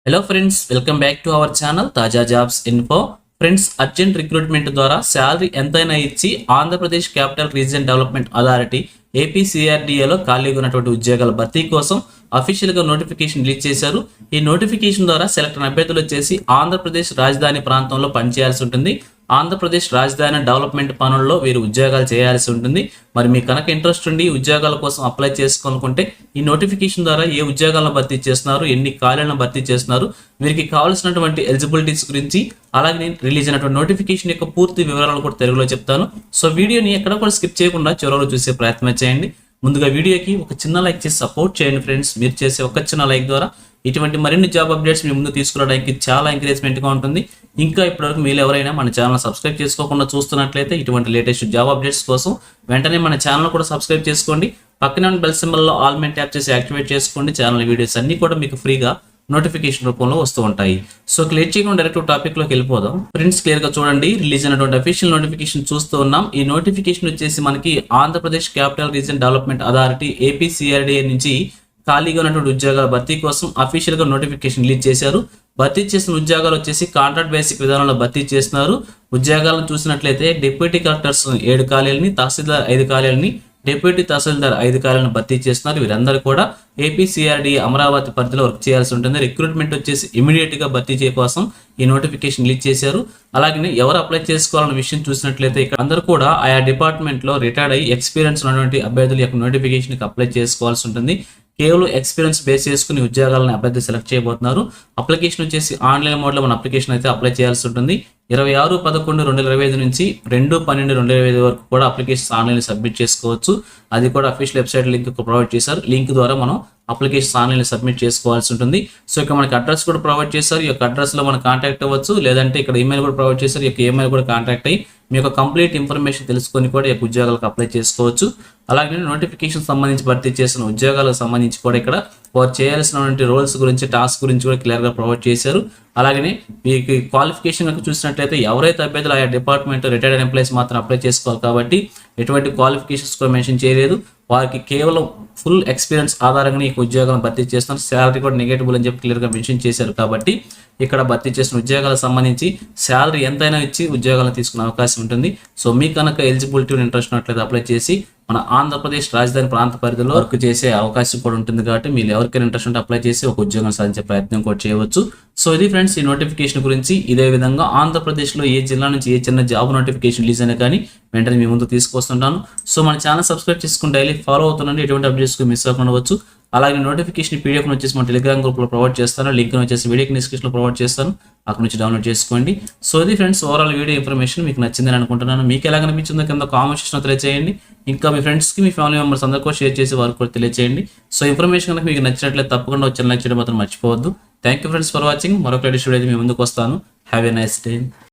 Hello friends, welcome back to our channel తాజా jobs info. Friends, urgent recruitment ద్వారా salary ఎంతైనా ఇచ్చి Andhra Pradesh capital region development authority ఏపీసీఆర్డీఏలో ఖాళీగా ఉన్నటువంటి ఉద్యోగాల భర్తీ కోసం అఫీషియల్గా నోటిఫికేషన్ రిలీజ్ చేశారు. ఈ నోటిఫికేషన్ ద్వారా సెలెక్ట్ అయిన అభ్యర్థులు వచ్చేసి ఆంధ్రప్రదేశ్ రాజధాని ప్రాంతంలో పనిచేయాల్సి ఉంటుంది. ఆంధ్రప్రదేశ్ రాజధాని డెవలప్మెంట్ పనుల్లో వీరు ఉద్యోగాలు చేయాల్సి ఉంటుంది. మరి మీకు కనుక ఇంట్రెస్ట్ ఉండి ఉద్యోగాల కోసం అప్లై చేసుకోవాలనుకుంటే ఈ నోటిఫికేషన్ ద్వారా ఏ ఉద్యోగాలను భర్తీ చేస్తున్నారు, ఎన్ని ఖాళీలను భర్తీ చేస్తున్నారు, వీరికి కావాల్సినటువంటి ఎలిజిబిలిటీస్ గురించి, అలాగే రిలీజ్ అయినటువంటి నోటిఫికేషన్ యొక్క పూర్తి వివరాలను కూడా తెలుగులో చెప్తాను. సో వీడియోని ఎక్కడ కూడా స్కిప్ చేయకుండా చివరిలో చూసే ప్రయత్నం చేయండి. ముందుగా వీడియోకి ఒక చిన్న లైక్ చేసి సపోర్ట్ చేయండి ఫ్రెండ్స్. మీరు చేసే ఒక చిన్న లైక్ ద్వారా ఇటువంటి మరిన్ని జాబ్ అప్డేట్స్ మీ ముందు తీసుకురావడానికి చాలా ఎంకరేజ్మెంట్గా ఉంటుంది. ఇంకా ఇప్పటివరకు మీరు ఎవరైనా మన ఛానల్ సబ్స్క్రైబ్ చేసుకోకుండా చూస్తున్నట్లయితే ఇటువంటి లేటెస్ట్ జాబ్ అప్డేట్స్ కోసం వెంటనే మన ఛానల్ కూడా సబ్స్క్రైబ్ చేసుకోండి. పక్కనే ఉన్న బెల్ సింబల్లో ఆల్ మెన్ ట్యాప్ చేసి యాక్టివేట్ చేసుకోండి. ఛానల్ వీడియోస్ అన్ని కూడా మీకు ఫ్రీగా నోటిఫికేషన్ రూపంలో వస్తూ ఉంటాయి. సో క్లియర్ చేయకుండా డైరెక్ట్ టాపిక్ లోకి వెళ్ళిపోదాం. ఫ్రెండ్స్, క్లియర్ గా చూడండి, రిలీజ్ అయినటువంటి అఫీషియల్ నోటిఫికేషన్ చూస్తూ ఉన్నాం. ఈ నోటిఫికేషన్ వచ్చేసి మనకి Andhra Pradesh capital region development authority APCRDA నుంచి ఖాళీగా ఉన్నటువంటి ఉద్యోగాల భర్తీ కోసం అఫీషియల్ గా నోటిఫికేషన్ రిలీజ్ చేశారు. భర్తీ చేసిన ఉద్యోగాలు వచ్చేసి కాంట్రాక్ట్ బేసిక్ విధానంలో భర్తీ చేస్తున్నారు. ఉద్యోగాలను చూసినట్లయితే డిప్యూటీ కలెక్టర్స్ 7 ఖాళీలని, తహసీల్దార్ 5 ఖాళీలని, డిప్యూటీ తహసీల్దార్ 5 ఖాళీలను భర్తీ చేస్తున్నారు. వీరందరూ కూడా ఏపీసీఆర్డీ అమరావతి పరిధిలో వర్క్ చేయాల్సి ఉంటుంది. రిక్రూట్మెంట్ వచ్చేసి ఇమీడియట్ గా భర్తీ చేయ కోసం ఈ నోటిఫికేషన్ రిలీజ్ చేశారు. అలాగే ఎవరు అప్లై చేసుకోవాలన్న విషయం చూసినట్లయితే ఇక్కడ అందరూ కూడా ఆయా డిపార్ట్మెంట్ లో రిటైర్డ్ అయ్యి ఎక్స్పీరియన్స్ ఉన్నటువంటి అభ్యర్థుల యొక్క నోటిఫికేషన్ కి అప్లై చేసుకోవాల్సి ఉంటుంది. కేవలం ఎక్స్పీరియన్స్ బేస్ చేసుకుని ఉద్యోగాలను అభ్యర్థి సెలెక్ట్ చేయబోతున్నారు. అప్లికేషన్ వచ్చేసి ఆన్లైన్ మోడ్లో మన అప్లికేషన్ అయితే అప్లై చేయాల్సి ఉంటుంది. 26/11/2025 నుంచి 2/12/2025 వరకు కూడా అప్లికేషన్స్ ఆన్లైన్ సబ్మిట్ చేసుకోవచ్చు. అది కూడా అఫీషియల్ వెబ్సైట్ లింక్ ప్రొవైడ్ చేశారు. లింక్ ద్వారా మనం అప్లికేషన్స్ ఆన్లైన్ సబ్మిట్ చేసుకోవాల్సి ఉంటుంది. సో ఇక్కడ మనకి అడ్రస్ కూడా ప్రొవైడ్ చేశారు. ఈ యొక్క అడ్రస్ లో మనం కాంటాక్ట్ అవ్వచ్చు, లేదంటే ఇక్కడ ఈమెయిల్ కూడా ప్రొవైడ్ చేశారు. ఈ యొక్క ఈమెయిల్ కూడా కాంటాక్ట్ అయ్యి మీ యొక్క కంప్లీట్ ఇన్ఫర్మేషన్ తెలుసుకొని కూడా ఈ యొక్క ఉద్యోగాలకు అప్లై చేసుకోవచ్చు. అలాగే నోటిఫికేషన్ సంబంధించి భర్తీ చేసిన ఉద్యోగాలకు సంబంధించి కూడా ఇక్కడ వారు చేయాల్సినటువంటి రోల్స్ గురించి, టాస్క్ గురించి కూడా క్లియర్ గా ప్రొవైడ్ చేశారు. అలాగే మీకు క్వాలిఫికేషన్ కనుక చూసినట్లయితే ఎవరైతే అభ్యర్థులు ఆయా డిపార్ట్మెంట్ రిటైర్డ్ ఎంప్లాయీస్ మాత్రం అప్లై చేసుకోవాలి కాబట్టి ఎటువంటి క్వాలిఫికేషన్స్ కూడా మెన్షన్ చేయలేదు. వారికి కేవలం ఫుల్ ఎక్స్పీరియన్స్ ఆధారంగా ఈ ఉద్యోగాలను భర్తీ చేస్తున్నారు. శాలరీ కూడా నెగటిబుల్ అని చెప్పి క్లియర్గా మెన్షన్ చేశారు. కాబట్టి ఇక్కడ భర్తీ చేసిన ఉద్యోగాలకు సంబంధించి శాలరీ ఎంతైనా ఇచ్చి ఉద్యోగాలను తీసుకునే అవకాశం ఉంటుంది. సో మీకు కనుక ఎలిజిబిలిటీ ఇంట్రెస్ట్ ఉన్నట్లయితే అప్లై చేసి మన ఆంధ్రప్రదేశ్ రాజధాని ప్రాంత పరిధిలో వర్క్ చేసే అవకాశం కూడా ఉంటుంది. కాబట్టి మీరు ఎవరికైనా ఇంట్రెస్ట్ ఉంటే అప్లై చేసి ఒక ఉద్యోగం సాధించే ప్రయత్నం కూడా చేయవచ్చు. సో ఇది ఫ్రెండ్స్ ఈ నోటిఫికేషన్ గురించి. ఇదే విధంగా ఆంధ్రప్రదేశ్లో ఏ జిల్లా నుంచి ఏ చిన్న జాబ్ నోటిఫికేషన్ రిలీజ్ అయినా కానీ వెంటనే మీ ముందు తీసుకొస్తుంటాను. సో మన ఛానల్ సబ్స్క్రైబ్ చేసుకుని డైలీ ఫాలో అవుతుండండి. ఎటువంటి అప్డేట్స్ మిస్ అవ్వకుండా వచ్చు. అలాగే నోటిఫికేషన్ పీడిఎఫ్ వచ్చేసి మన టెలిగ్రామ్ గ్రూప్లో ప్రొవైడ్ చేస్తాను. లింక్ వచ్చేసి వీడియో డిస్క్రిప్షన్లో ప్రొవైడ్ చేస్తాను. అక్కడ నుంచి డౌన్లోడ్ చేసుకోండి. సో ఇది ఫ్రెండ్స్ ఓవరాల్ వీడియో ఇన్ఫర్మేషన్ మీకు నచ్చిందని అనుకుంటున్నాను. మీకు ఎలా అనిపించిందో కింద కామెంట్ సెక్షన్లో తెలియజేయండి. ఇంకా మీ ఫ్రెండ్స్కి, మీ ఫ్యామిలీ మెంబర్స్ అందరికీ షేర్ చేసి వారికి కూడా తెలియజేయండి. సో ఇన్ఫర్మేషన్ కనుక మీకు నచ్చినట్లయితే తప్పకుండా వచ్చి లైక్ చేయడం మాత్రం మర్చిపోవద్దు. Thank you friends for watching. మరొక లేటెస్ట్ వీడియో మీ ముందుకు వస్తాను. Have a nice day.